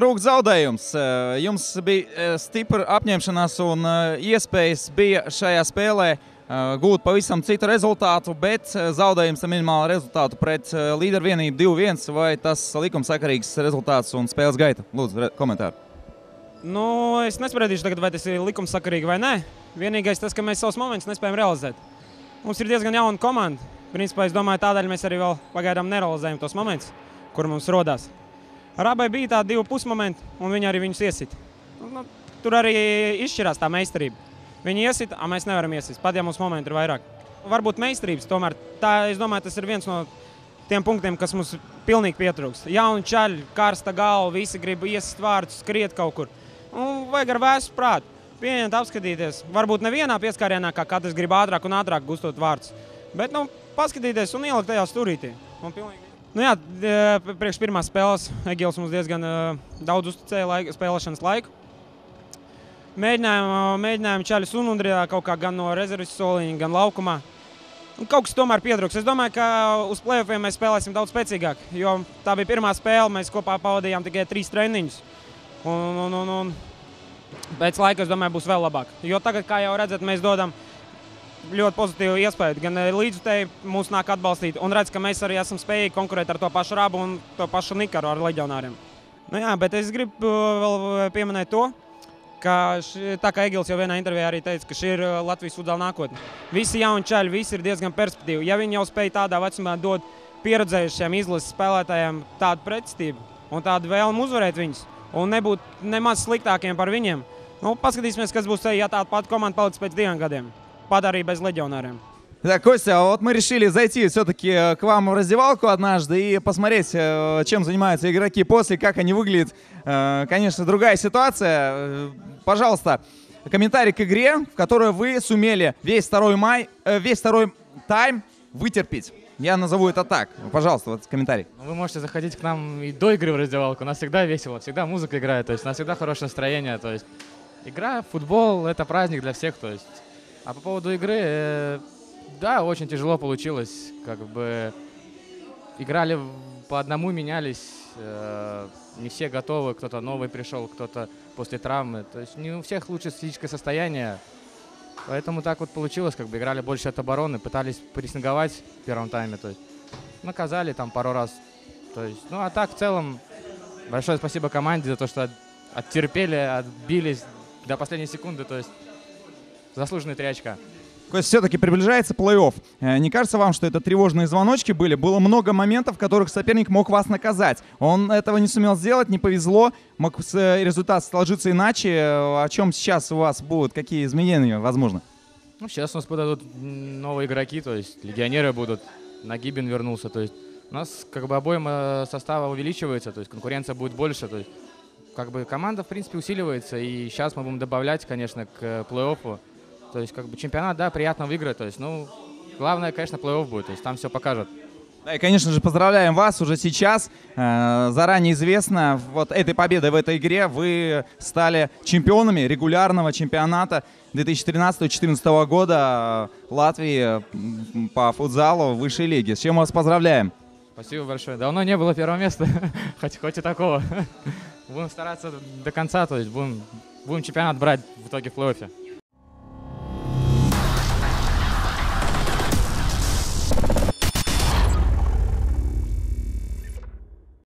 rūk zaudējums. Jums bija stipra apņemšanās un iespējas bija šajā spēlē gūt pavisam citu rezultātu, bet zaudējums ar minimālu rezultātu pret līderu vienību 2-1. Vai tas likumsakarīgs rezultāts un spēles gaita? Lūdzu, komentāru. Nu, es nespriedīšu tagad, vai tas ir likumsakarīgi vai nē. Vienīgais tas, ka mēs savus momentus nespējam realizēt. Mums ir diezgan jauna komanda. Principā, es domāju, tādēļ mēs arī vēl pagaidām nerealizējam tos momentus, kur mums rodās. Rabai bija tādi 2 pusmomenti, un viņi arī viņus iesita. Nu, tur arī izšķirās tā meistarība. Viņi iesita, a mēs nevaram iesist, pat ja mums momenti ir vairāk. Varbūt meistarības tomēr, es domāju, tas ir viens no tiem punktiem, kas mums pilnīgi pietrūkst. Jauni čaļi, karsta galva, visi grib iesist vārdus, skriet kaut kur. Un vajag ar vēsu prātu, pieņemt, apskatīties. Varbūt nevienā pieskārienā, kā katrs grib ātrāk un ātrāk gustot vārdus. Bet, paskatīties un ielikt tajā stūrītī. Nu jā, priekš pirmās spēles Egils mums diezgan daudz uzticēja spēlēšanas laiku. Mēģinājām čaļus unundrijā kaut kā gan no rezervis soliņa, gan laukumā. Un kaut kas tomēr pietrūks. Es domāju, ka uz play-offiem mēs spēlēsim daudz spēcīgāk, jo tā bija pirmā spēle, mēs kopā pavadījām tikai 3 treniņus. Un pēc laika, es domāju, būs vēl labāk. Jo tagad, kā jau redzat, mēs dodam ļoti pozitīvu iespēju. Gan līdzutēji mūs nāk atbalstīt un redz, ka mēs arī esam spējīgi konkurēt ar to pašu Rabu un to pašu Nikaru ar leģionāriem. Nu jā, bet es gribu vēl pieminēt to, ka tā kā Egils jau vienā intervijā arī teica, ka šī ir Latvijas futbola nākotne. Visi jauni čaļi, visi ir diezgan perspektīvi. Ja viņi jau spēj tādā vecumā dot pieredzējušiem izlases spēlētājiem tādu pretstību un tādu vēlmu uzvarēt viņus un nebūt nemaz sliktākiem par viņiem, paskatīsimies, kas būs, ja tāda pati komanda paliks pēc 2 gadiem. Подари без легионарiem. Так, Костя, вот мы решили зайти все-таки к вам в раздевалку однажды и посмотреть, чем занимаются игроки после, как они выглядят. Конечно, другая ситуация. Пожалуйста, комментарий к игре, в которой вы сумели весь второй тайм вытерпеть. Я назову это так. Пожалуйста, вот комментарий. Вы можете заходить к нам и до игры в раздевалку. У нас всегда весело, всегда музыка играет, то есть у нас всегда хорошее настроение. То есть игра, футбол – это праздник для всех, то есть. А по поводу игры, да, очень тяжело получилось. Как бы играли по одному, менялись. Не все готовы, кто-то новый пришел, кто-то после травмы. То есть не у всех лучшее физическое состояние. Поэтому так вот получилось, как бы играли больше от обороны, пытались прессинговать в первом тайме. То есть наказали там пару раз. То есть, ну а так в целом большое спасибо команде за то, что оттерпели, отбились до последней секунды. То есть заслуженные 3 очка. Все-таки приближается плей-офф. Не кажется вам, что это тревожные звоночки были? Было много моментов, в которых соперник мог вас наказать. Он этого не сумел сделать, не повезло. Мог результат сложиться иначе. О чем сейчас у вас будут? Какие изменения возможны? Ну, сейчас у нас будут новые игроки, то есть легионеры будут. Нагибин вернулся. То есть у нас как бы объем состава увеличивается, то есть конкуренция будет больше. То есть как бы команда, в принципе, усиливается. И сейчас мы будем добавлять, конечно, к плей-оффу. То есть, как бы, чемпионат, да, приятно выиграть. То есть, ну, главное, конечно, плей-офф будет. То есть, там все покажет. Да, и, конечно же, поздравляем вас уже сейчас. Заранее известно, вот этой победой в этой игре вы стали чемпионами регулярного чемпионата 2013-2014 года Латвии по футзалу высшей лиги. С чем вас поздравляем. Спасибо большое. Давно не было первого места, хоть и такого. Будем стараться до конца, то есть будем чемпионат брать в итоге в плей-оффе.